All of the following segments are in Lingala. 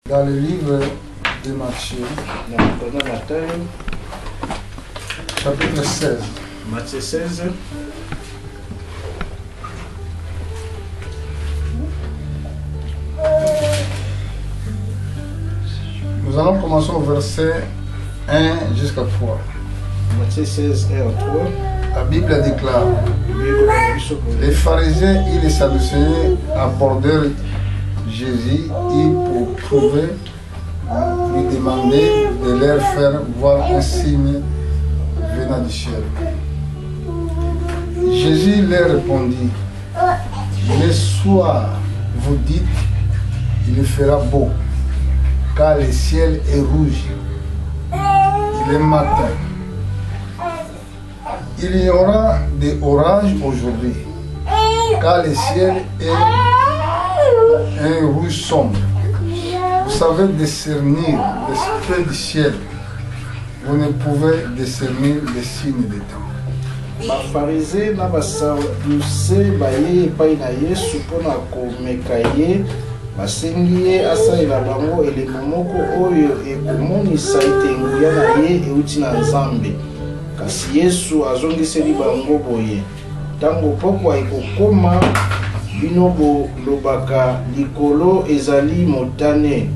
Dans le livre de Matthieu, chapitre 16. Matthieu 16. Nous allons commencer au verset 1 jusqu'à 3. Matthieu 16, 1 à 3. La Bible déclare: les pharisiens et les sadducéens abordèrent Jésus et pour trouver, lui demander de leur faire voir un signe venant du ciel. Jésus leur répondit: le soir, vous dites, il fera beau, car le ciel est rouge. Le matin, il y aura des orages aujourd'hui, car le ciel est un rouge sombre. Vous savez discernir l'esprit du ciel, vous ne pouvez discernir les signes des temps. Bafarisé na basaduse baye epai na Yesu mpona komeka ye, basengi ye asalela bango elemo moko oyo ekomonisa ete nguya na ye euti na Nzambe. Kasi Yesu azongiseli bango boye: ntango pokwa ekokoma, bino bolobaka likolo ezali motane,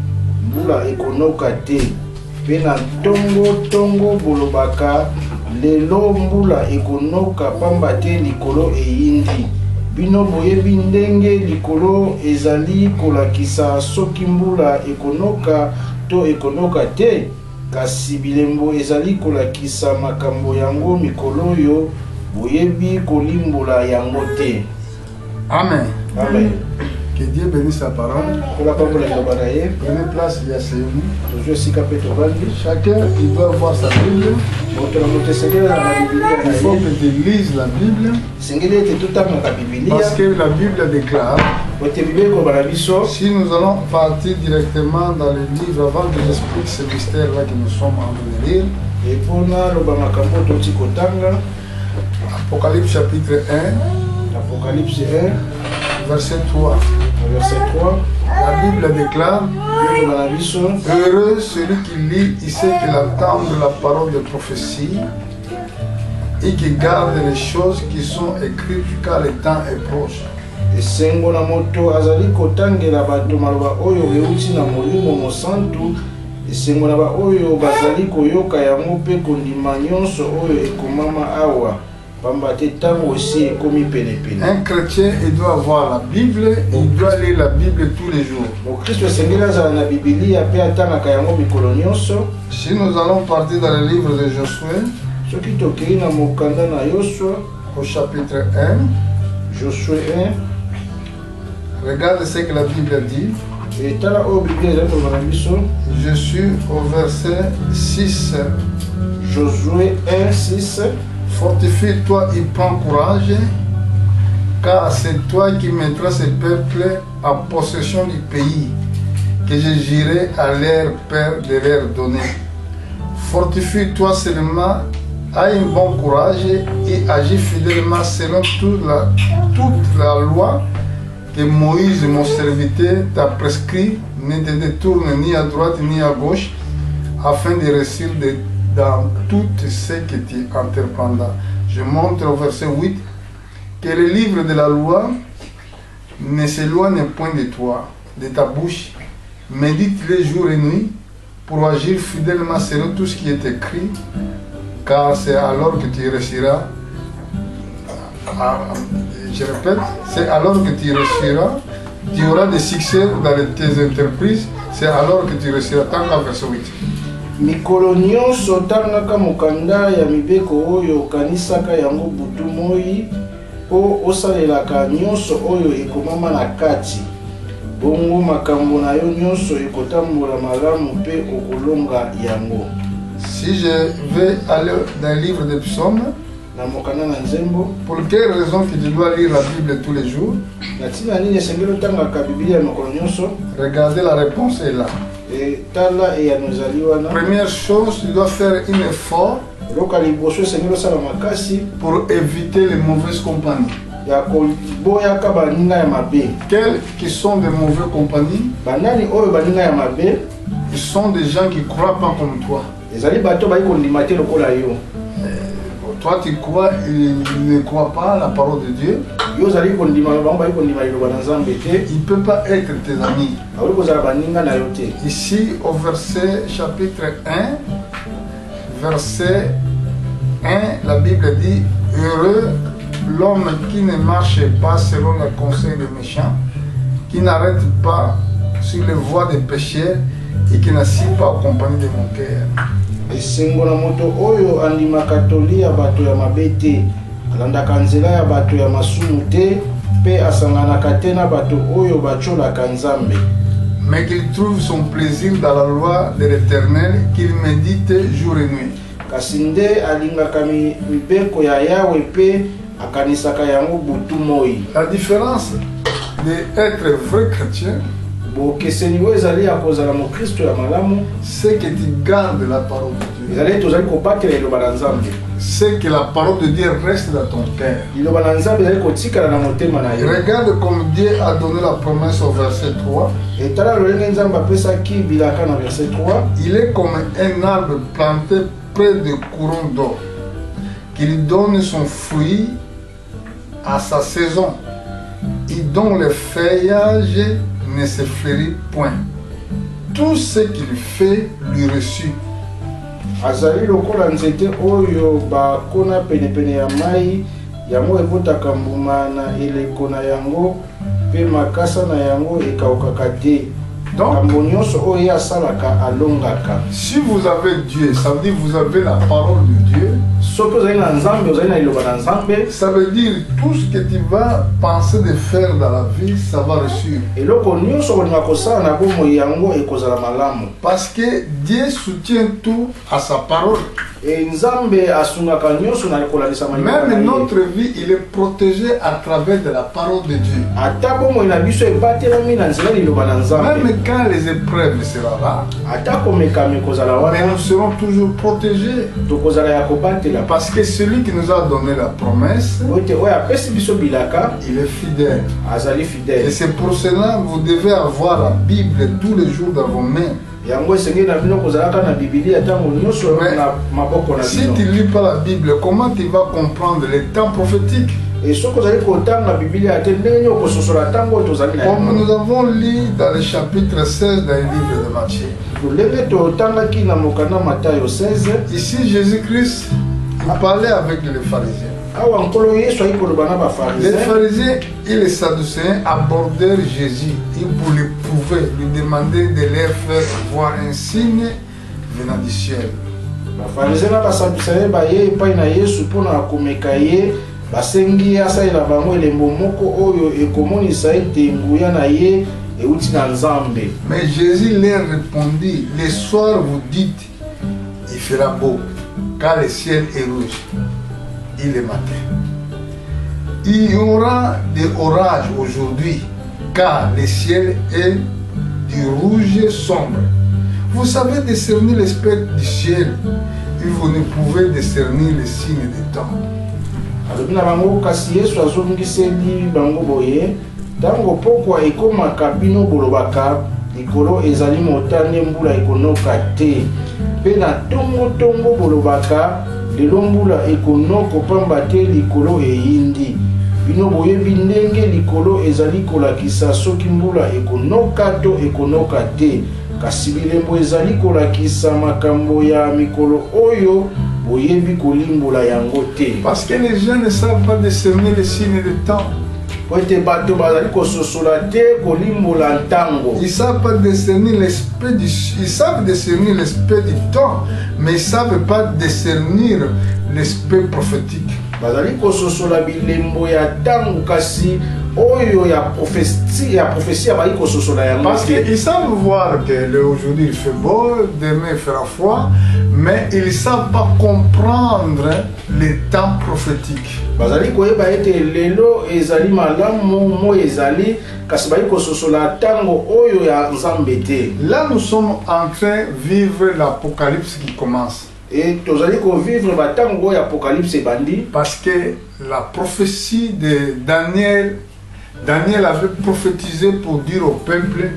mbula ekonoka te, mpe na tongo bolobaka lelo mbula ekonoka, pamba te likolo eyindi. Bino boyebi ndenge likolo ezali kolakisa soki mbula ekonoka to ekonoka te, kasi bilembo ezali kolakisa makambo yango mikolo oyo boyebi kolimbola yango te. Amen. Amen. Que Dieu bénisse sa parole. Prenez place, il y a chacun il doit voir sa Bible. Il faut que tu lises la Bible. Parce que la Bible déclare. Si nous allons partir directement dans le livre avant que j'explique ce mystère-là que nous sommes en train de lire. Apocalypse chapitre 1. Apocalypse 1. Verset 3. Verset 3. La Bible déclare: heureux celui qui lit et sait qu'il attend de la parole de prophétie et qui garde les choses qui sont écrites, car le temps est proche. Esengo na moto azali kotangela bato maloba oyo euti na molimo mosantu. Esengo na ba oyo bazali koyoka yango mpe kondima nyonso oyo ekomama awa. Un chrétien, il doit avoir la Bible, il doit lire la Bible tous les jours. Si nous allons partir dans le livre de Josué, au chapitre 1, Josué 1, regarde ce que la Bible dit. Je suis au verset 6. Josué 1, 6. Fortifie-toi et prends courage, car c'est toi qui mettras ce peuple en possession du pays que je jurai à leur père de leur donner. Fortifie-toi seulement, aie un bon courage et agis fidèlement selon toute la loi que Moïse, mon serviteur, t'a prescrit. Ne te détourne ni à droite ni à gauche, afin de réussir dans tout ce que tu entreprendras. Je montre au verset 8 que le livre de la loi ne s'éloigne point de toi, de ta bouche. Médite-le jour et nuit pour agir fidèlement selon tout ce qui est écrit, car c'est alors que tu réussiras. Je répète, c'est alors que tu réussiras. Tu auras des succès dans tes entreprises. C'est alors que tu réussiras. Tant qu'à verset 8. Mikolo nyonso tangaka mokanda ya mibeko oyo okanisaka yango butu moi po osalelaka nyonso oyo ekomama na kati. Bongo makambo na yo nyonso ekotambola malamu mpe okolonga yango. Si je vais aller dans le livre des psaumes, na mokanda na nzembo, pour quelle raison que tu dois lire la Bible tous les jours? Na tina nini esengeli otangaka Biblia mokolo nyonso? Regardez, la réponse est là. Première chose, tu dois faire un effort pour éviter les mauvaises compagnies. ya koboyaka baninga ya mabe. Quels qui sont de mauvaises compagnies? Banani oyo baninga ya mabe? Ils sont des gens qui ne croient pas comme toi. Ezali bato bayi kondima te lokola yo. Toi tu crois, il ne croit pas à la parole de Dieu. Yo zali kondima bango bayi kondima liloba na Nzambe te. Il ne peut pas être tes amis. Awuli kozala baninga na yo te. Ici au verset chapitre 1, verset 1, la Bible dit: heureux l'homme qui ne marche pas selon le conseil des méchants, qui n'arrête pas sur les voies des pécheurs et qui n'assied pas aux compagnies de mon cœur. Esengo na moto oyo andimaka toli ya bato ya mabe te, alandaka nzela ya bato ya masumu te, pe asanganaka te na bato oyo batiolaka Nzambe. Mais qu'il trouve son plaisir dans la loi de l'Éternel, qu'il médite jour et nuit. Kasi nde alingaka mibeko ya Yawe pe akanisaka yango butu moi. La différence d'être vrai chrétien, bokeseni oyo ezali ya kozala mokristo ya malamu, c'est que tu gardes la parole de Dieu. ezali tozali kobatela liloba na Nzambe. C'est que la parole de Dieu reste dans ton cœur. Liloba na Nzambe ezali kotikala na motema na yo. Regarde comme Dieu a donné la promesse au verset 3. Etala lolenge Nzambe apesaki bilaka na verset 3. Il est comme un arbre planté près de courants d'eau, qu'il donne son fruit à sa saison, et dont le feuillage ne se fleurit point. Tout ce qu'il fait lui reçut. Azali lokola nzete oyo bakona penepene ya mai, yango ebotaka mbuma na eleko na yango, pe makasa na yango ekaukaka te. Donc, si vous avez Dieu, ça veut dire que vous avez la parole de Dieu. Ça veut dire tout ce que tu vas penser de faire dans la vie, ça va réussir. Parce que Dieu soutient tout à sa parole. Même notre vie, il est protégé à travers de la parole de Dieu. Même quand les épreuves seront là, mais nous serons toujours protégés. Parce que celui qui nous a donné la promesse, il est fidèle. Et c'est pour cela que vous devez avoir la Bible tous les jours dans vos mains. Si tu ne lis pas la Bible, comment tu vas comprendre les temps prophétiques? Comme nous avons lu dans le chapitre 16 dans le livre de Matthieu. Ici, Jésus-Christ parlait avec les pharisiens. Les pharisiens et les sadducéens abordèrent Jésus. Ils pouvaient lui demander de leur faire voir un signe venant du ciel. Mais Jésus leur répondit: le soir vous dites, il fera beau, car le ciel est rouge. Et le matin, il y aura des orages aujourd'hui, car le ciel est du rouge sombre. Vous savez discerner l'esprit du ciel, et vous ne pouvez discerner les signes des temps. Tango pokwa ekomaka bino bolobaka likolo ezali motane mbula ekonoka te, pe na tongo bolobaka lelo mbula ekonoko pamba te likolo eyindi. Bino boyebi ndenge likolo ezali kolakisa soki mbula ekonoka to ekonoka te, kasi bilembo ezali kolakisa makambo ya mikolo oyo boyebi kolimbola yango te. Parce que les gens ne savent pas discerner les signes des temps. Ils ne savent pas discerner l'esprit du... Ils savent discernir l'esprit du temps, mais ils ne savent pas discernir l'esprit prophétique. Parce qu'ils savent voir que aujourd'hui il fait beau, demain il fera froid, mais ils ne savent pas comprendre les temps prophétiques. Là nous sommes en train de vivre l'apocalypse qui commence. Et tu allez vivre batango apocalypse bandi. Parce que la prophétie de Daniel avait prophétisé pour dire au peuple,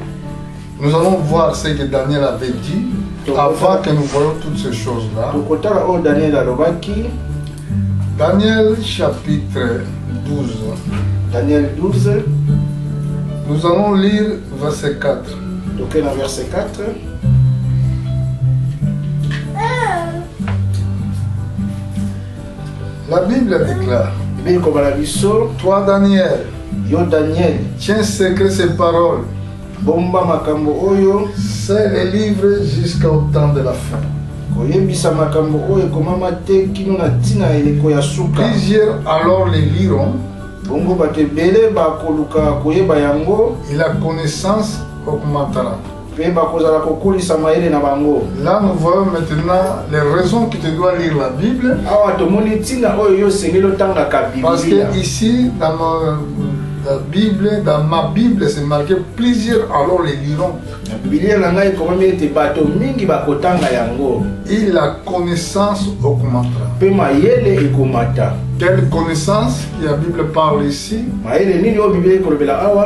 nous allons voir ce que Daniel avait dit avant que nous voyions toutes ces choses-là. Daniel chapitre 12. Daniel 12. Nous allons lire verset 4. Donc dans verset 4. La Bible déclare, toi Daniel, tiens secret ces paroles, c'est les livres jusqu'au temps de la fin. Plusieurs alors les liront, et la connaissance augmentera. Là, nous voyons maintenant les raisons que tu dois lire la Bible. Parce que ici, dans ma Bible, c'est marqué plusieurs, alors les liront. Et la connaissance augmentera. Quelle connaissance la Bible parle ici?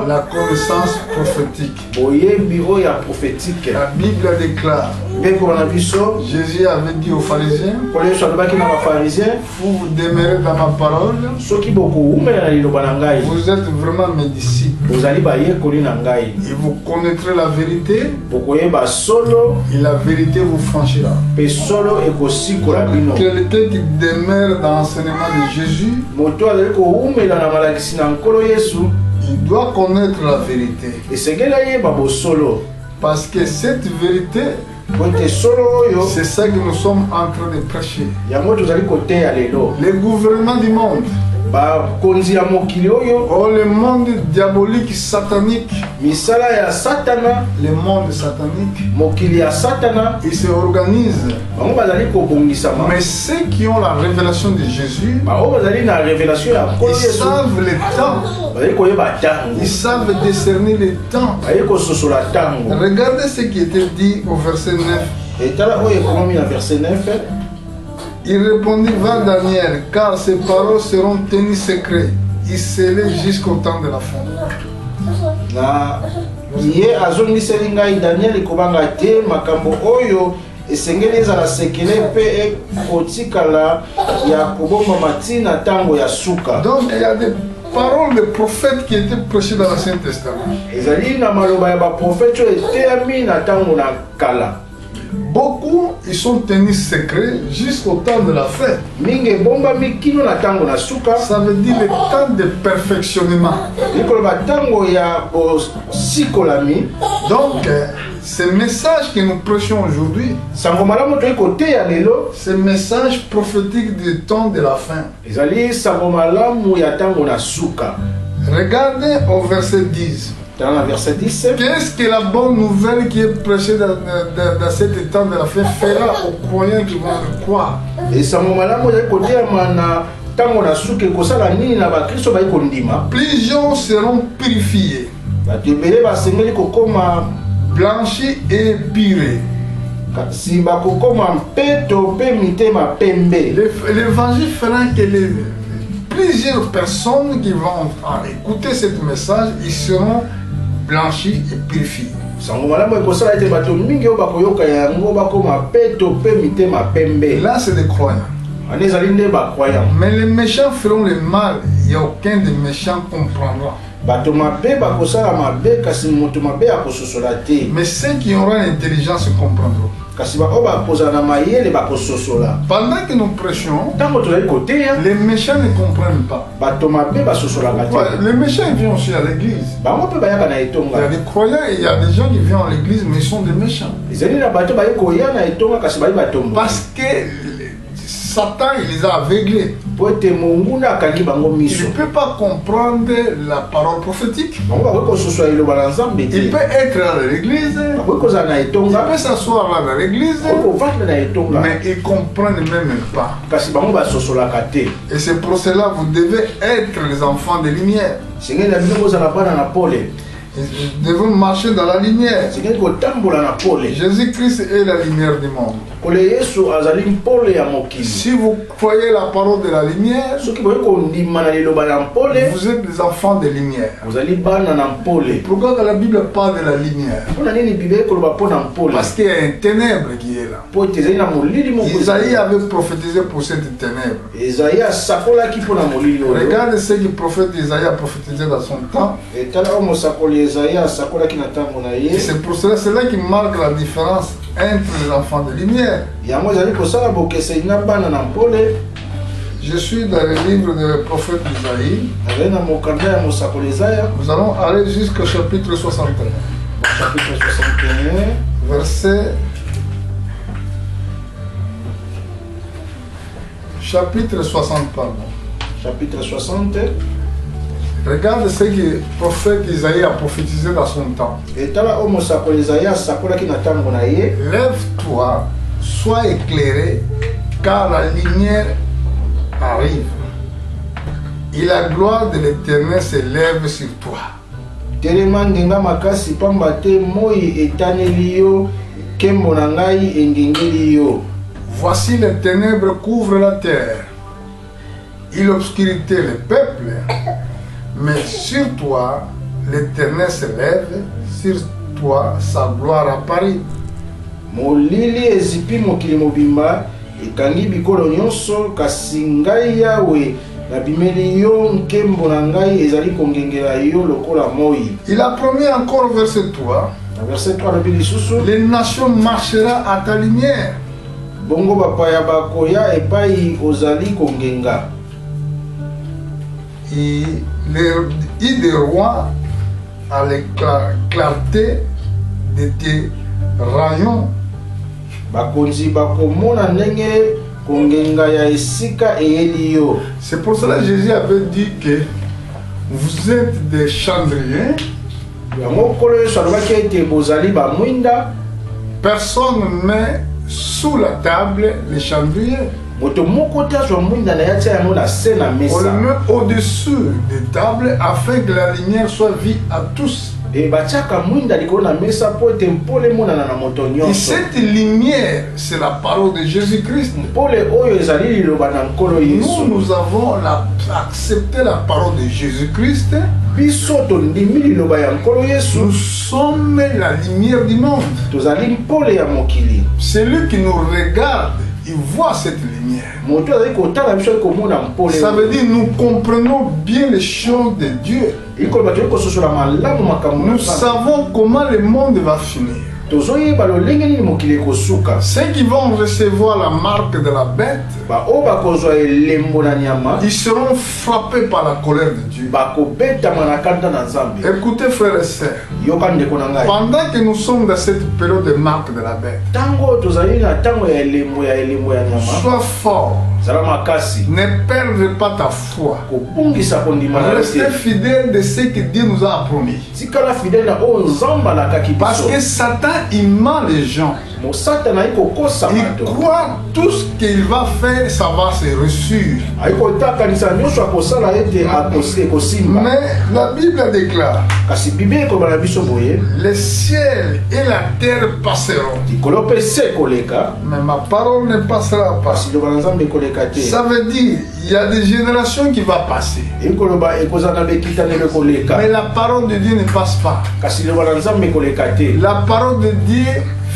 La connaissance prophétique. La Bible déclare, Jésus avait dit aux pharisiens, vous demeurez dans ma parole, vous êtes vraiment mes disciples, et vous connaîtrez la vérité, et la vérité vous franchira. Quelqu'un qui demeure dans l'enseignement de Jésus, il doit connaître la vérité. Parce que cette vérité, c'est ça que nous sommes en train de prêcher. Le gouvernement du monde, oh, le monde diabolique, satanique, le monde satanique, ils se organisent. Mais ceux qui ont la révélation de Jésus, ils savent le temps. Ils savent discerner le temps. Regardez ce qui était dit au verset 9. Il répondit, va Daniel, car ces paroles seront tenues secrets et scellées jusqu'au temps de la fin. Donc il y a des paroles de prophètes qui étaient prêchées dans l'Ancien Testament. Beaucoup, ils sont tenus secrets jusqu'au temps de la fin. Ça veut dire le temps de perfectionnement. Donc, ces messages que nous prêchons aujourd'hui, ces messages prophétiques du temps de la fin. Regardez au verset 10. Dans le verset 10, qu'est-ce que la bonne nouvelle qui est prêchée dans cet temps de la fin fera aux croyants qui vont le croire? Plusieurs seront purifiés, blanchis et purés. L'évangile fera que plusieurs personnes qui vont écouter ce message, ils seront blanchis et purifiés. Là, c'est des croyants. Mais les méchants feront le mal, et aucun des méchants comprendra. Mais ceux qui auront l'intelligence comprendront. Pendant que nous prêchons, les méchants ne comprennent pas. Les méchants viennent aussi à l'église. Il y a des croyants et il y a des gens qui viennent à l'église, mais ils sont des méchants. Parce que Satan, il les a aveuglés. Il ne peut pas comprendre la parole prophétique. Il peut être à l'église, il peut s'asseoir à l'église, mais il ne comprend même pas. Et c'est pour cela que vous devez être les enfants de lumière. Nous devons marcher dans la lumière. C'est quelque tambola na pole. Jésus-Christ est la lumière du monde. Pole Yesu azali pole ya mokili. Si vous croyez la parole de la lumière, Soki boye ko ndima na liloba na pole, vous êtes des enfants de lumière. vous allez bana na pole. Pourquoi que la Bible parle de la lumière? Pona nini Bible ko loba pona pole? Parce qu'il y a un ténèbre qui est là. Po tezali na molili mo. Isaïe avait prophétisé pour cette ténèbre. Isaïe sakola ki pona molili oyo. Regarde ce que le prophète Isaïe a prophétisé dans son temps. Et tala o mosakoli Isaïe sakola ki na tango na ye. C'est pour cela, c'est là qui marque la différence entre les enfants de lumière. Yango ezali kosala bokese ina bana na pole. Je suis dans le livre du prophète Isaïe. Azali na mokanda ya mosakoli Isaïe. Nous allons aller jusqu'au chapitre 61. Chapitre 61. Verset. Chapitre 60, pardon. Chapitre 60. Regarde ce que le prophète Isaïe a prophétisé dans son temps. Et tala o mosakoli Isaïe sakola ki na tango na ye. Lève-toi, sois éclairé, car la lumière arrive. Et la gloire de l'Éternel s'élève sur toi. Telema ngenga makasi pamba te moi etaneli yo kembo na ngai engengeli yo. Voici les ténèbres couvrent la terre, et l'obscurité le peuple. Mais sur toi, l'Éternel s'élève, sur toi, sa gloire apparaît. Molili ezipi mokili mobimba ekangi bikolo nyonso kasi ngai Yawe nabimeli yo nkembo na ngai ezali kongengela yo lokola moi. Il a promis encore verset 3. Verset 3 lobi lisusu. Les nations marcheront à ta lumière. Bongo bapaya bakoya epai ozali kongenga. Et des rois à la clarté de tes rayons. Bakonzi bakomona ndenge kongenga ya esika eyeli yo. C'est pour cela que Jésus avait dit que vous êtes des chandriers. Yango kolo Yesu alobaki ete bozali bamwinda. Personne ne met sous la table les chandriers. Moto moko te azwa mwinda na yatia yango na se na On le mesa. met au-dessus des tables afin que la lumière soit vue à tous. E batiaka mwinda likolo na mesa po ete mpole emonana na moto Et nyonso. cette lumière, c'est la parole de Jésus-Christ. Mpole oyo ezali liloba na nkolo Yesu. Nous avons accepté la parole de Jésus-Christ. Biso tondimi liloba ya nkolo Yesu. Nous sommes la lumière du monde. Tozali mpole ya mokili. Celui qui nous regarde, il voit cette lumière. Moto azali kotala biso komona mpole. Ça veut dire nous comprenons bien les choses de Dieu. Ikolo bato kososola malamu makambo. Nous savons comment le monde va finir. Tozoyeba lolenge nini mokili ekosuka. Ceux qui vont recevoir la marque de la bête, Baoyo bakozwa elembo na nyama. ils seront frappés par la colère de Dieu. Bakobetama na kanda na Nzambe. Écoutez, frères et sœurs, Yoka ndeko na ngai. pendant que nous sommes dans cette période de marque de la bête, Tango tozali na tango ya elembo ya nyama. sois fort, Zala makasi. ne perdre pas ta foi. Kopungisa kondima na Restez reste. fidèles de ce que Dieu nous a promis. Tikala fidèle na oyo Nzamba alakaki Parce biso. que Satan, il ment les gens. Mosatana aikokosa Il bato. croit tout ce qu'il va faire, ça va se réussir. Aikotakanisa nyonso akosala ete ekosimba. Mais la Bible déclare, Kasi Bible ekoloba na biso boye. le ciel et la terre passeront, Likolo mpe se ekoleka. mais ma parole ne passera pas. Kasi liloba na Nzambe ekoleka te. Ça veut dire, il y a des générations qui vont passer. Ekoloba ekozala na bekitanelo ekoleka. Mais la parole de Dieu ne passe pas. Kasi liloba na Nzambe ekoleka te. La parole de Dieu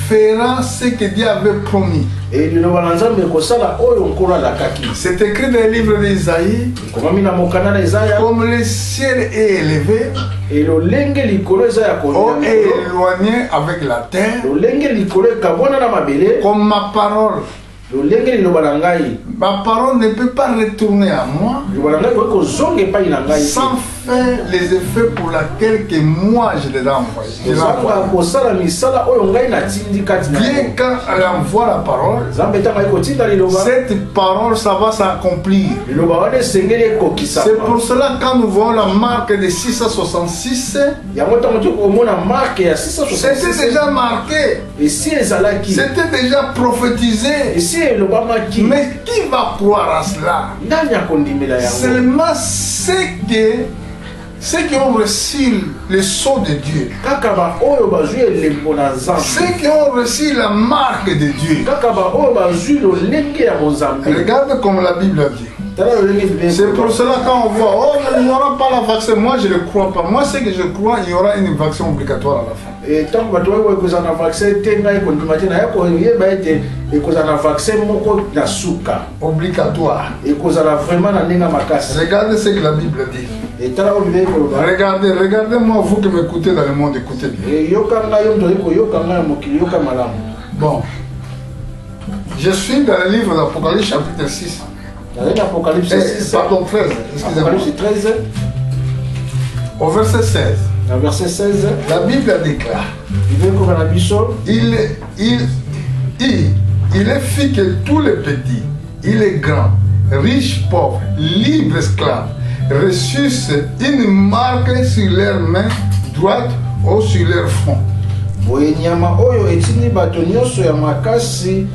fera ce que Dieu avait promis. E liloba na Nzambe ekosala oyo nkolo alakaki. C'est écrit dans le livre d'Isaïe, Ekomami na mokanda na Ezaya. comme le ciel est élevé, E lolenge likolo eza ya ou kolia est likolo. éloigné avec la terre, Lolenge likolo ekabwana na mabele. comme ma parole. Lolenge liloba na ngai. Ma parole ne peut pas retourner à moi Liloba na ngai kokozonga epai na ngai. sans faire les effets pour lesquels que moi je les ai envoyés. Je l'ai Kozanga envoyé. kosala misala oyo ngai natindi kati na Bien yo. quand elle envoie la parole, Nzambe ntango akotinda liloba. cette parole, ça va s'accomplir. Liloba wana esengeli ekokisama. C'est pour cela quand nous voyons la marque de 666, Yango ntango tokomona marke ya c'était 666. déjà marqué, Esi ezalaki. c'était déjà prophétisé. Esi elobamaki. Mais qui va croire à cela? Nani akondimela yango? Seulement ce que ceux qui ont reçu le sceau de Dieu, kaka ba oyo bazwi elembo na Nzambe, ceux qui ont reçu la marque de Dieu. kaka ba oyo bazwi lolenge ya Nzambe. Regarde comme la Bible a dit. C'est pour cela quand on voit, oh, mais il n'y aura pas la vaccin, moi je ne le crois pas. Moi, ce que je crois, il y aura une vaccin obligatoire à la fin. Et tant que tu as un vaccin, tu as un vaccin obligatoire. Et vraiment regardez ce que la Bible dit. Regardez-moi, vous qui m'écoutez dans le monde, écoutez bien. Bon, je suis dans le livre d'Apocalypse chapitre 6. Apocalypse 6. Pardon, 13. Excusez-moi. 13. Au verset 16. Dans verset 16. La Bible déclare. Il est fait que tous les petits, il est grand, riche, pauvre, libre, esclave, reçussent une marque sur leur main droite ou sur leur front. Nyama oyo etini bato nyonso ya makasi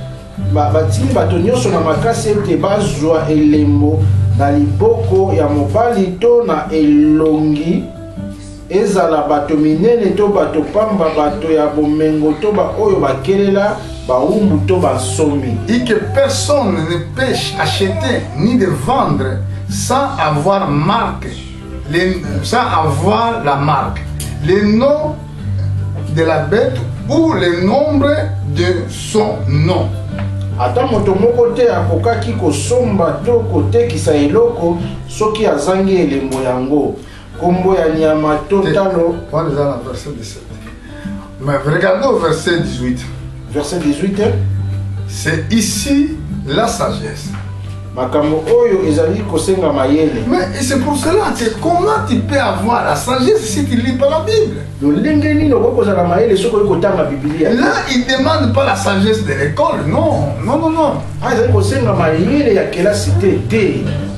batini bato nyonso na makasi ete bazwa elembo na liboko ya mobali to na elongi ezala bato minene to bato pamba bato ya bomengo to ba oyo bakelela baumbu to basomi. Et que personne ne peut acheter ni de vendre sans avoir la marque, le nom de la bête ou le nombre de son nom. Ata moto moko te akokaki kosomba to kotekisa eloko soki azangi elembo yango. Kombo ya nyama to talo. Voilà le verset 17. Mais regardez au verset 18. Verset 18. C'est ici la sagesse. Makambo oyo ezali kosenga mayele. Mais c'est pour cela que comment tu peux avoir la sagesse si tu ne lis pas la Bible? Là, il ne demande pas la sagesse de l'école, non.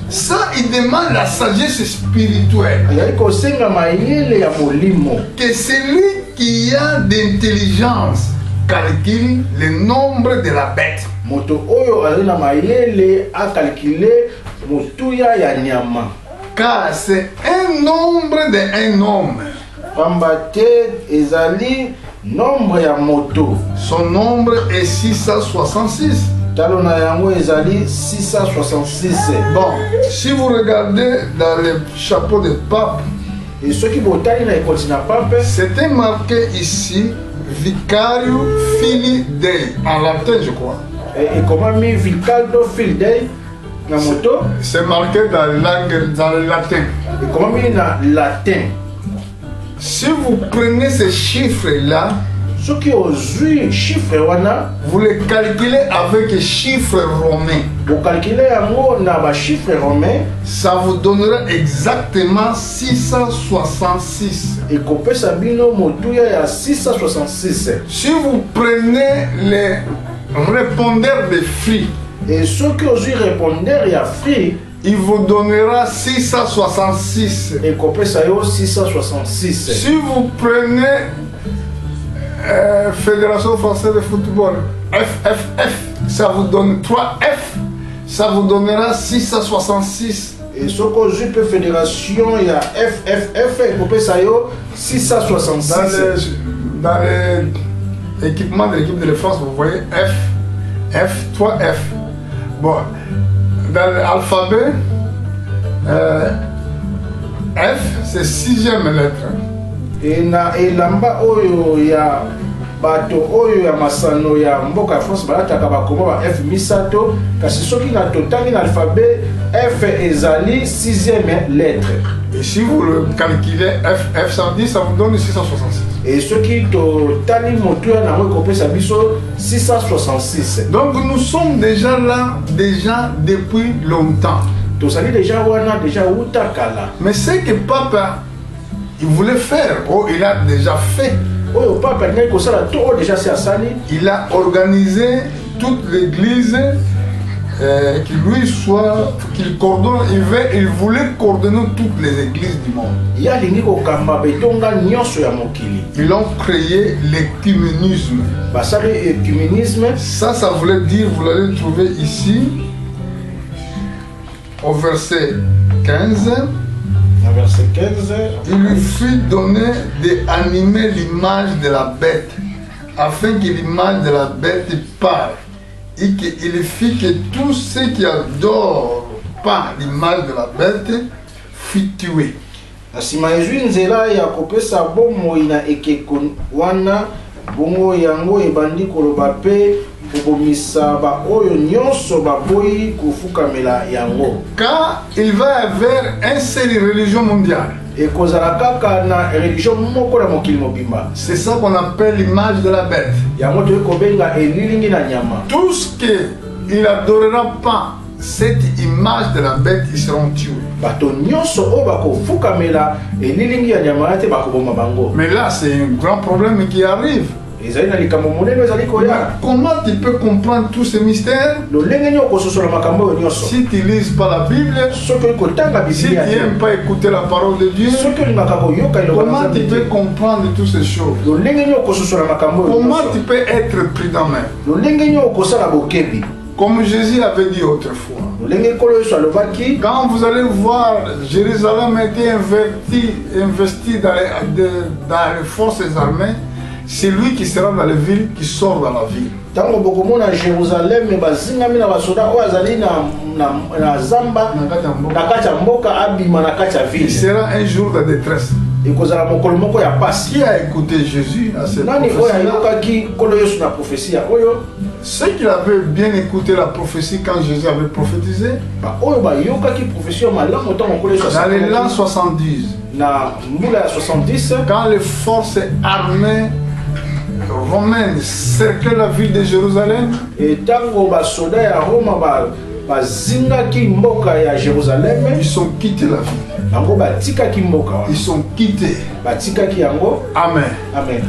Ça, il demande la sagesse spirituelle. Que celui qui a d'intelligence calcule le nombre de la bête. Moto oyo alina mayele a calculer motuya ya nyama. Car c'est un nombre d'un homme. Pambate ezali nombre ya moto. Son nombre est 666. Talona yango ezali 666. Bon, si vous regardez dans le chapeau de pape, et ceux qui botali na continent pape, c'était marqué ici Vicario Filii Dei en latin, je crois. Et comment mis Vicario Filii Dei na moto? C'est marqué dans le latin. Et comment mis na latin? Si vous prenez ces chiffres-là, ceux qui ont vu chiffre wana, vous les calculez avec les chiffres romains. Vous calculez un chiffre romain, ça vous donnera exactement 666. Et copé sabino motuya ya 666. Si vous prenez les répondeurs de fruits, et ceux qui ont eu répondeur ya fruits, il vous donnera 666. Et copé ça yo 666. Si vous prenez Fédération Française de Football, FFF, ça vous donne 3F, ça vous donnera 666. Et ce que j'ai fait Fédération, il y a FFF, et pour ça, 666. Dans l'équipement de l'équipe de France, vous voyez F, 3F. Bon, dans l'alphabet, F, c'est 6e lettre. Et lamba oyo ya bato oyo ya masano ya mboka France balataka bakoma ba F misato kasi soki na totali na alphabet F ezali 6e lettre. Et si vous le calculez F 110, ça vous donne 666. Et ceux qui totali motuya na mo kopesa biso 666. Donc nous sommes déjà là depuis longtemps. Tosali déjà wana déjà utakala. Mais c'est que papa il voulait faire, il a déjà fait. Il a organisé toute l'église qu'il coordonne, il voulait coordonner toutes les églises du monde. Ils ont créé l'écuménisme. Ça voulait dire, vous l'allez trouver ici, au verset 15. verset 15. Il lui fut donné d'animer l'image de la bête, afin que l'image de la bête parle, et qu'il fit que tous ceux qui adorent pas l'image de la bête fut tué. Na nsima ezwi nzela ya kopesa bomoi na ekeko wana, bongo yango ebandi koloba mpe kobomisa baoyo nyonso baboyi kofukamela yango. Car il va y avoir une seule religion mondiale. Ekozala kaka na religion moko na mokili mobimba. C'est ça qu'on appelle l'image de la bête. Yango toyi kobenga elilingi na nyama. Tout ce qu'il n'adorera pas cette image de la bête, ils seront tués. Bato nyonso oyo bakofukamela elilingi ya nyama te bakoboma bango. Mais là, c'est un grand problème qui arrive. Ezali na likambo monene ezali koya. Comment tu peux comprendre tous ces mystères Lolenge nyo kososola makambo oyo nyonso. si tu ne lis pas la Bible, Soki okotanga si tu Biblia n'aimes pas écouter la parole de Dieu? soki olingaka koyoka eloko na Comment tu Nzambe peux te. comprendre toutes ces choses? Lolenge nyo kososola makambo oyo Comment tu nyonso. peux être prudent même? Lolenge nyo kosala bokebi. Comme Jésus avait dit autrefois. Lolenge kolo yesu alobaki, Quand vous allez voir Jérusalem a été investi dans les forces armées, c'est lui qui sera dans la ville, qui sort dans la ville. tango bokomona Jérusalem bazingami na basoda oyo azali na zamba na kati ya mboka abima na kati ya Il ville. sera un jour de détresse. Ekozala mokolo moko ya pasi. Qui a écouté Jésus à cette Nani oyo prophétie? ayokaki kolo yesu na profesia oyo? Ceux qui avaient bien écouté la prophétie quand Jésus avait prophétisé, Oyo bayokaki profesia malamu ntango kolo yesu dans les l'an asalaki. 70, Na mbula ya 70 quand les forces armées romaines cerclaient la ville de Jérusalem, etango basoda ya Roma bazingaki mboka ya Jérusalem, ils ont quitté la ville. bango batikaki mboka wana. Ils sont quittés. Batikaki yango. Amen. Amen.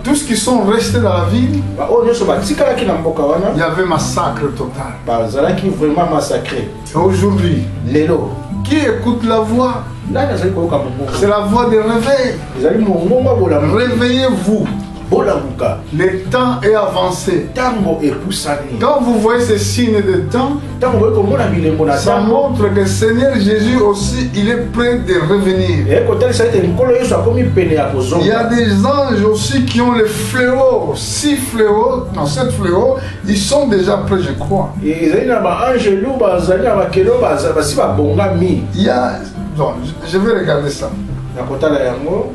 Tous ceux qui sont restés dans la ville, Oyo nyonso batikalaki na mboka wana il y avait massacre total. bazalaki vraiment massacré. Et aujourd'hui, Lelo qui écoute la voix? nani azali koyoka mongongo? C'est la voix de réveil. Ezali mongongo bolamuka. Réveillez-vous. Bolamuka. Le temps est avancé. Tango epusani. Quand vous voyez ces signes de temps, Tango boyi komona bilembo na ça tango. montre que le Seigneur Jésus aussi, il est prêt de revenir. Ekotalisa ete nkolo yesu akomi pene ya Il y a kozonga. des anges aussi qui ont les fléaux, 6 fléaux, non 7 fléaux, ils sont déjà prêts, je crois. Ezali na baangelu bazali na bakelo basi babongami. Il y a, donc, je vais regarder ça. Na kotala yango.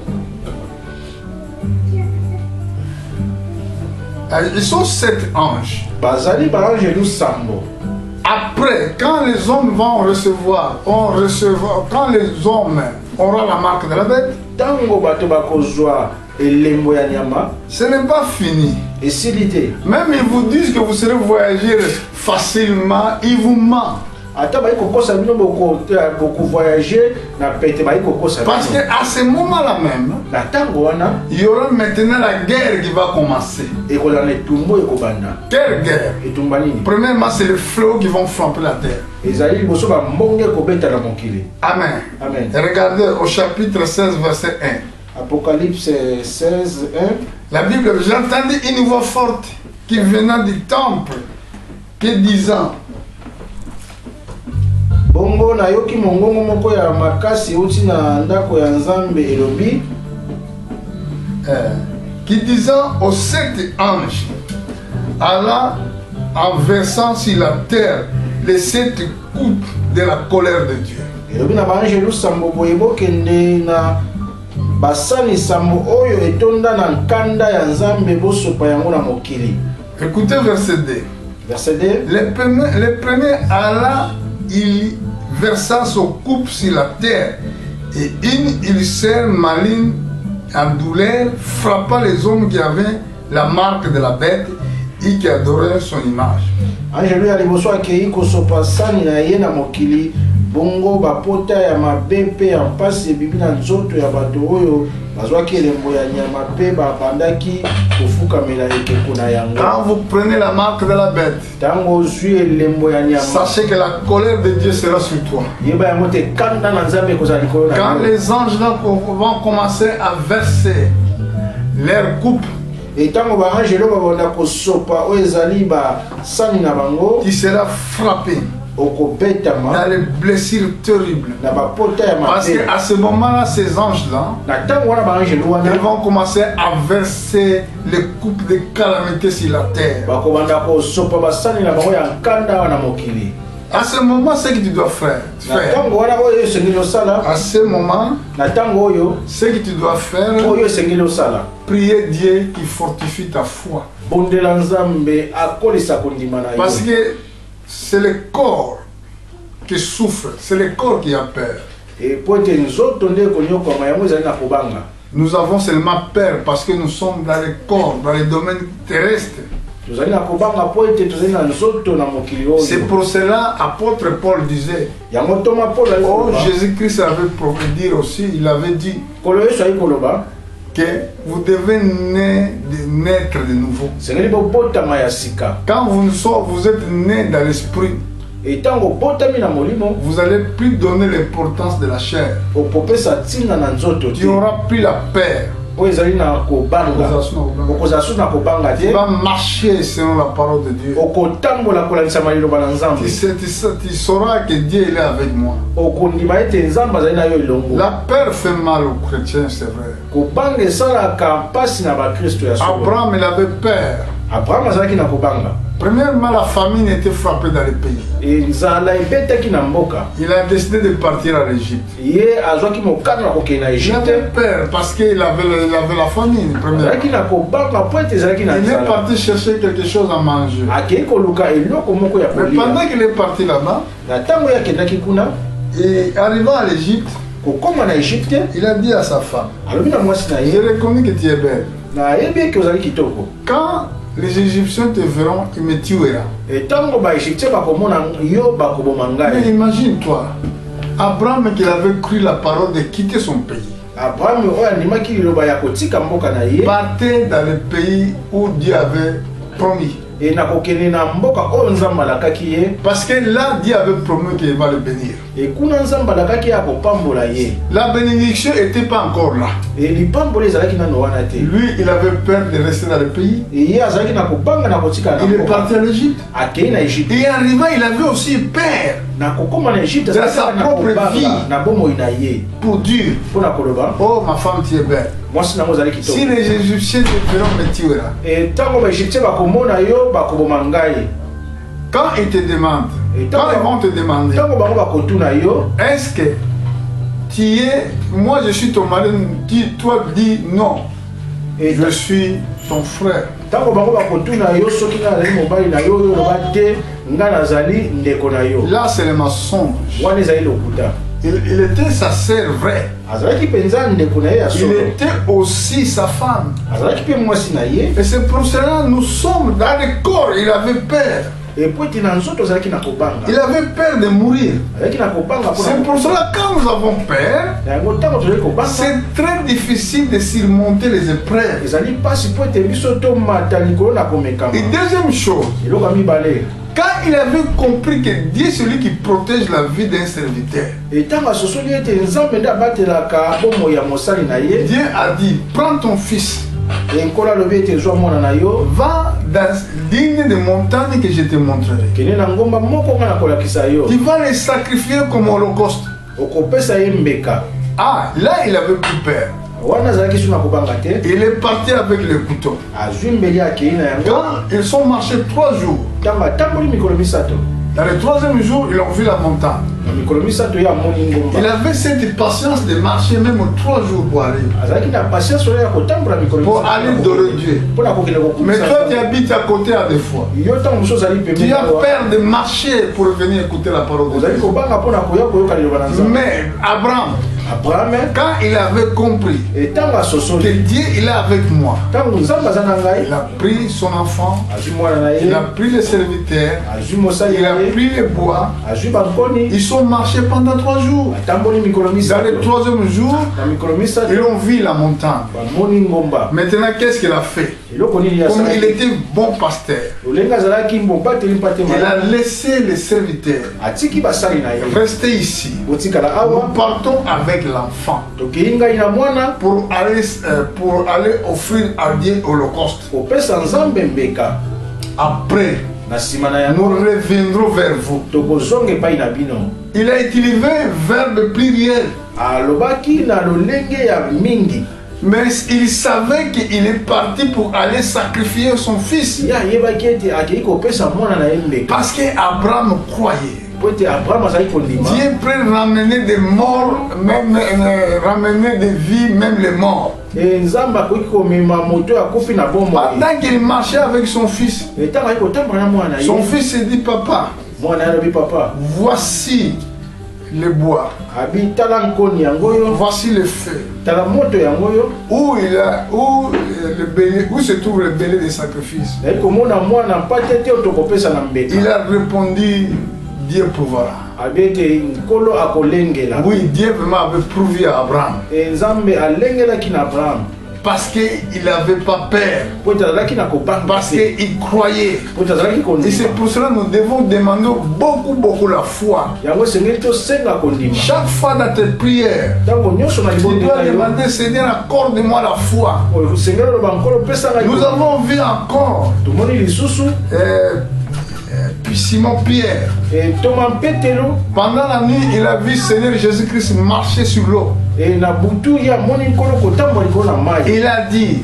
Ils sont 7 anges. Bazali baangelu sambo. Après, quand les hommes vont recevoir, quand les hommes auront la marque de la bête, Tango bato bakozwa elembo ya nyama ce n'est pas fini. esili te. Même ils vous disent que vous serez voyager facilement, ils vous mentent. Ata bayi kokosa bino boko voyager na pete bayi kokosa Parce bino. qu'à ce moment-là même, Na tango wana il y aura maintenant la guerre qui va commencer. ekolana etumbu ekobanda. Quelle guerre? Etumba nini? Premièrement, c'est les fléaux qui vont frapper la terre. Ezali liboso bambonge ekobeta na mokili. Amen. Amen. Regardez au chapitre 16, verset 1. Apocalypse 16, 1. La Bible, j'entendis une voix forte qui venait du temple, qui disant, Bongo nayoki mongongo moko ya makasi uti na ndako ya Nzambe elobi, qui disant aux 7 anges, Allah en versant sur la terre les 7 coupes de la colère de Dieu. elobi na baangelu sambo boye bokende na basani sambo oyo etonda na nkanda ya Nzambe bosopa yango na mokili. Écoutez verset 2. Verset 2. Les premiers, Allah, il versa son coupe sur la terre et une ulcère maligne en douleur frappa les hommes qui avaient la marque de la bête et qui adoraient son image. Angelu ya liboso akei kosopa sani na ye na mokili, bongo bapota ya mabe mpe ya mpasi ebibi na nzoto ya bato oyo bazwaki elembo ya nyama mpe babandaki kofukamela ekeko na yango. Quand vous prenez la marque de la bête, Tango ozwi elembo ya nyama, sachez que la colère de Dieu sera sur toi. yeba yango te kanda na Nzambe ekozala likolo na Quand yo. les anges là vont commencer à verser leur coupe, Etango baangelo babanda kosopa oyo ezali basani na bango, tu seras frappé. dans les blessures terribles. Parce qu'à ce moment-là, ces anges-là, ils vont commencer à verser les coupes de calamité sur la terre. À ce moment, ce que tu dois faire, à ce moment, ce que tu dois faire, prier Dieu qui fortifie ta foi. Parce que c'est le corps qui souffre, c'est le corps qui a peur. Nous avons seulement peur parce que nous sommes dans le corps, dans le domaine terrestre. C'est pour cela apôtre Paul disait, oh, Jésus-Christ avait dire aussi, il avait dit que vous devez naître de nouveau. Quand vous êtes né dans l'esprit, vous allez plus donner l'importance de la chair. Tu n'auras plus la paix. Tu vas marcher selon la parole de Dieu. Tu sauras que Dieu est avec moi. La peur fait mal aux chrétiens, c'est vrai. Abraham, il avait peur. Premièrement, la famine était frappée dans le pays. Il a décidé de partir à l'Égypte. Il avait peur parce qu'il avait la famine. Il est parti chercher quelque chose à manger. Mais pendant qu'il est parti là-bas, et arrivant à l'Égypte, il a dit à sa femme, j'ai reconnu que tu es belle. Quand les Égyptiens te verront, ils me tueront. Mais imagine-toi, Abraham qui avait cru la parole de quitter son pays. Partait dans le pays où Dieu avait promis. Parce que là, Dieu avait promis qu'il va le bénir. La bénédiction n'était pas encore là. Lui, il avait peur de rester dans le pays. Il est parti à l'Égypte. Et arrivant, il avait aussi peur de sa propre vie. Pour dire, oh ma femme, tu es belle. Si les Égyptiens te feront me tuer. Quand ils te demandent, quand ils vont te demander, est-ce que tu es, moi je suis ton mari, toi dis non, je suis ton frère. Là c'est le mensonge. Il était sa sœur vraie. Il était aussi sa femme. Et c'est pour cela que nous sommes dans le corps. Il avait peur. Il avait peur de mourir. C'est pour cela que quand nous avons peur, c'est très difficile de surmonter les épreuves. Et deuxième chose, quand il avait compris que Dieu est celui qui protège la vie d'un serviteur, Dieu a dit, prends ton fils, va dans l'une des montagnes que je te montrerai. Tu vas les sacrifier comme holocauste. Ah, là il avait plus peur. Il est parti avec le couteau. Quand ils sont marchés 3 jours, dans le 3e jour, ils ont vu la montagne. Il avait cette patience de marcher même 3 jours pour aller adorer Dieu. Mais toi, tu habites à côté à des fois. Tu as peur de marcher pour venir écouter la parole de Dieu. Mais Abraham, quand il avait compris que Dieu il est avec moi, il a pris son enfant, il a pris les serviteurs, il a pris les bois, ils sont marchés pendant 3 jours. Dans le 3e jour, ils ont vu la montagne. Maintenant, qu'est-ce qu'il a fait? Comme il était bon pasteur, il a laissé les serviteurs rester ici. Nous partons avec l'enfant pour aller offrir à Dieu l'holocauste. Après, nous reviendrons vers vous. Il a utilisé verbe pluriel. Mais il savait qu'il est parti pour aller sacrifier son fils. Parce qu'Abraham croyait. Dieu peut ramener des morts, même ramener des vies, même les morts. Pendant qu'il marchait avec son fils, son fils se dit, papa, voici le bois, voici le feu, où se trouve le bélier des sacrifices. Il a répondu, Dieu prouvera. Oui, Dieu vraiment avait prouvé à Abraham. Parce qu'il n'avait pas peur. Parce qu'il croyait. Et c'est pour cela que nous devons demander beaucoup la foi. Chaque fois dans tes prières, tu dois demander, Seigneur, accorde-moi la foi. Nous avons vu encore puis Simon Pierre, pendant la nuit, il a vu Seigneur Jésus-Christ marcher sur l'eau. Il a dit,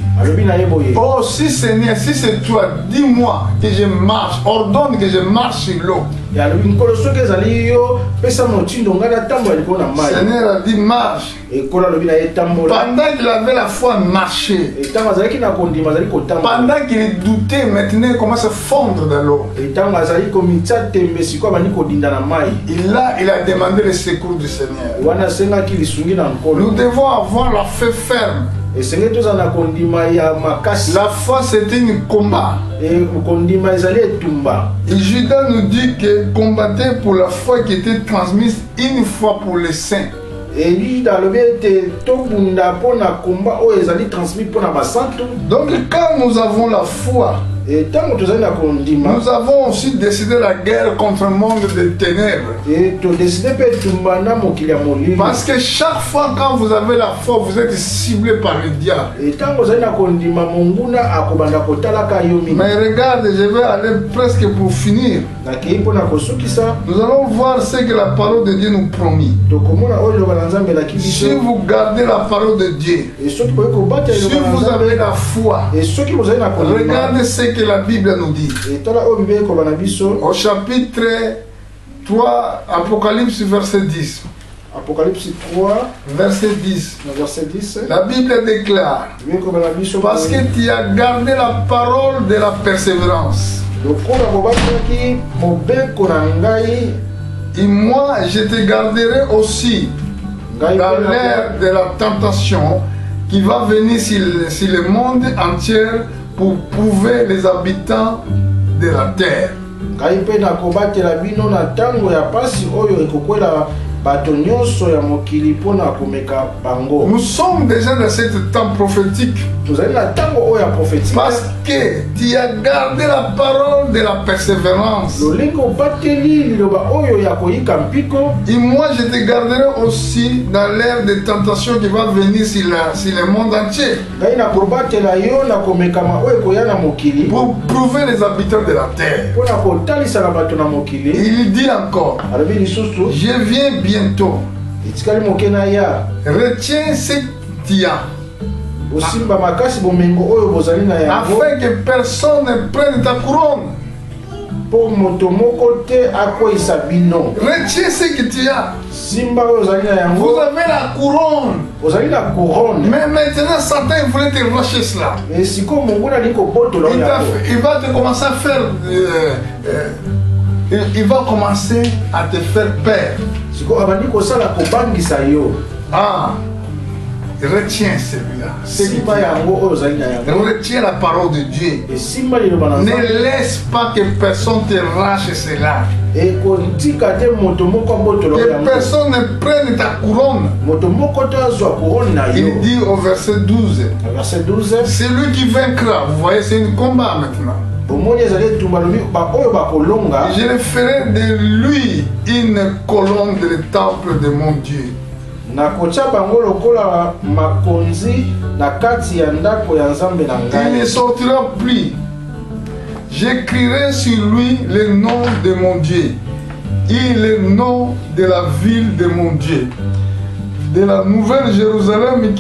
oh si Seigneur, si c'est toi, dis-moi que je marche, ordonne que je marche sur l'eau. Seigneur a dit marche. Pendant qu'il avait la foi marché, pendant qu'il doutait, maintenant il commence à fondre dans l'eau. Il a demandé le secours du Seigneur. Nous devons avoir la foi ferme. La foi c'est un combat. Et Judas nous dit que combattait pour la foi qui était transmise une fois pour les saints. Donc quand nous avons la foi, nous avons aussi décidé la guerre contre le monde des ténèbres. Parce que chaque fois quand vous avez la foi, vous êtes ciblé par le diable. Mais regarde, je vais aller presque pour finir. Nous allons voir ce que la parole de Dieu nous promet. Si vous gardez la parole de Dieu, si vous avez la foi, regardez ce que la Bible nous dit. Au chapitre 3, Apocalypse, verset 10. Apocalypse 3, verset 10. Verset 10. La Bible déclare, parce que tu as gardé la parole de la persévérance. Et moi, je te garderai aussi dans l'ère de la tentation qui va venir sur le monde entier pour prouver les habitants de la terre. Nous sommes déjà dans ce temps prophétique. Parce que tu as gardé la parole de la persévérance. Et moi je te garderai aussi dans l'ère de tentation qui va venir sur le monde entier. Pour prouver les habitants de la terre. Il dit encore, je viens bientôt. Retiens ce que tu as. Afin que personne ne prenne ta couronne. Retiens ce que tu as. Vous avez la couronne. Mais maintenant Satan voulait te lâcher cela. Il va te commencer à faire il va commencer à te faire peur. Ah, retiens celui-là. Retiens la parole de Dieu. Ne laisse pas que personne te lâche cela. Que personne ne prenne ta couronne. Il dit au verset 12. C'est lui qui vaincra. Vous voyez, c'est un combat maintenant. Je le ferai de lui une colonne dans le temple de mon Dieu. Il ne sortira plus j'écrirai sur lui le nom de mon Dieu et le nom de la ville de mon Dieu, de la nouvelle Jérusalem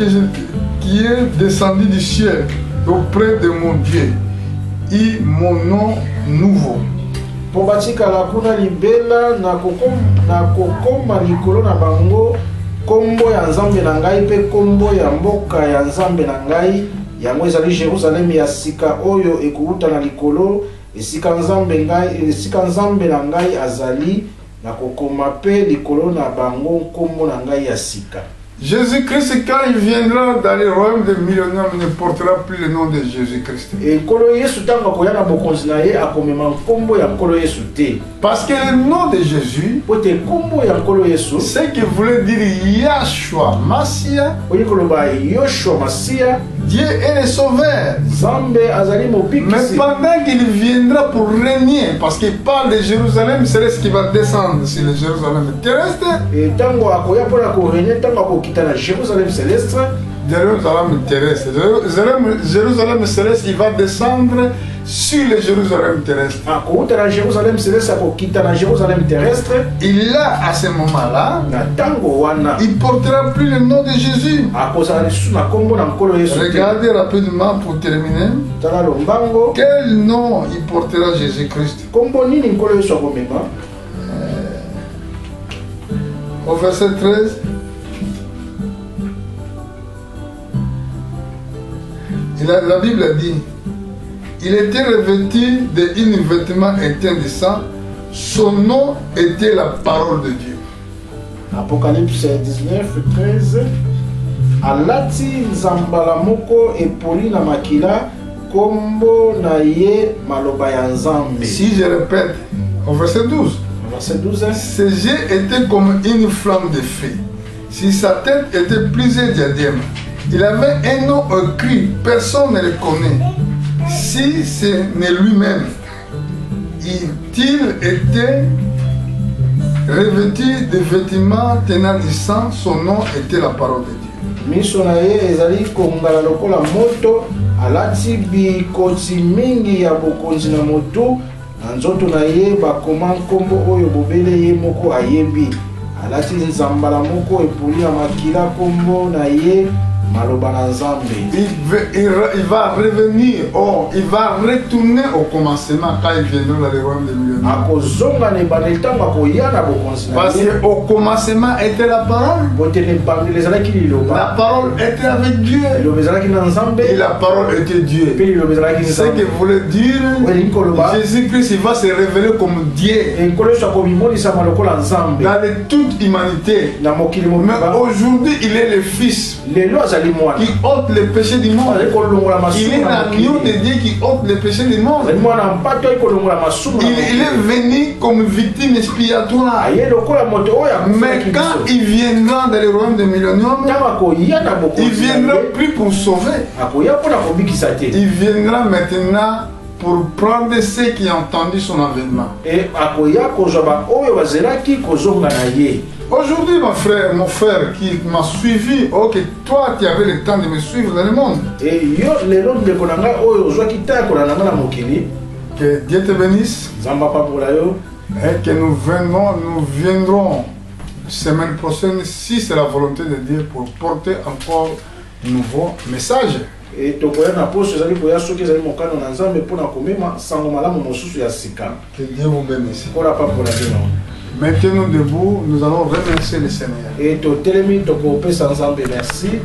qui est descendue du ciel auprès de mon Dieu, et mon nom nouveau. Po batikala kuna libela na kokoma likolo na bango kombo ya nzambe na ngai pe kombo ya mboka ya nzambe na ngai yango ezali Jérusalem ya sika oyo ekuuta na likolo esika nzambe na ngai azali na kokoma pe likolo na bango kombo na ngai ya sika. Jésus-Christ, quand il viendra dans le royaume des millionnaires, ne portera plus le nom de Jésus-Christ. Parce que le nom de Jésus, c'est qu'il voulait dire Yahshua, Massia. Dieu est le sauveur. Mais pendant qu'il viendra pour régner, parce qu'il parle de Jérusalem, c'est ce qui va descendre sur le Jérusalem terrestre. Jérusalem céleste. Jérusalem terrestre. Jérusalem céleste, il va descendre sur le Jérusalem terrestre. Et là, à ce moment-là, il ne portera plus le nom de Jésus. Regardez rapidement pour terminer. Quel nom il portera Jésus-Christ? Au verset 13. La Bible a dit, il était revêtu d'un vêtement éteint de sang, son nom était la parole de Dieu. Apocalypse 19, 13. Alati nzambala moko epoli na makila kombo na ye maloba ya nzambe. Si je répète, au verset 12. Verset 12. Ses yeux étaient comme une flamme de feu. Si sa tête était plusieurs diadèmes. Il avait un nom écrit, personne ne le connaît. Si ce n'est lui-même, il était revêtu de vêtements tenant du sang, son nom était la parole de Dieu. Misonaye ezali kongala lokola moto, alati bikoti mingi ya bokonzi na moto, na nzoto na ye bakoma nkombo oyo bobele ye moko ayebi. Alati nzambala moko epoli na makila kombo na ye. Il va revenir, il va retourner au commencement quand il viendra dans le royaume des millionnaires. Parce qu'au commencement était la parole. La parole était avec Dieu. Et la parole était Dieu. Ce que voulait dire, Jésus-Christ, il va se révéler comme Dieu dans toute humanité. Mais aujourd'hui, il est le Fils qui ôte les péchés du monde. Il est l'agneau de Dieu qui ôte les péchés du monde. Il est venu comme victime expiatoire. Mais quand il viendra dans le royaume des millionnaires, il viendra plus pour sauver. Il viendra maintenant pour prendre ceux qui ont entendu son avènement. Aujourd'hui, mon frère qui m'a suivi, que toi tu avais le temps de me suivre dans le monde. Que Dieu te bénisse. Et que nous viendrons semaine prochaine, si c'est la volonté de Dieu, pour porter encore un nouveau message. Que Dieu vous bénisse. Mettez-nous debout, nous allons remercier le Seigneur. Et to telemi to ko pesa nzambe merci.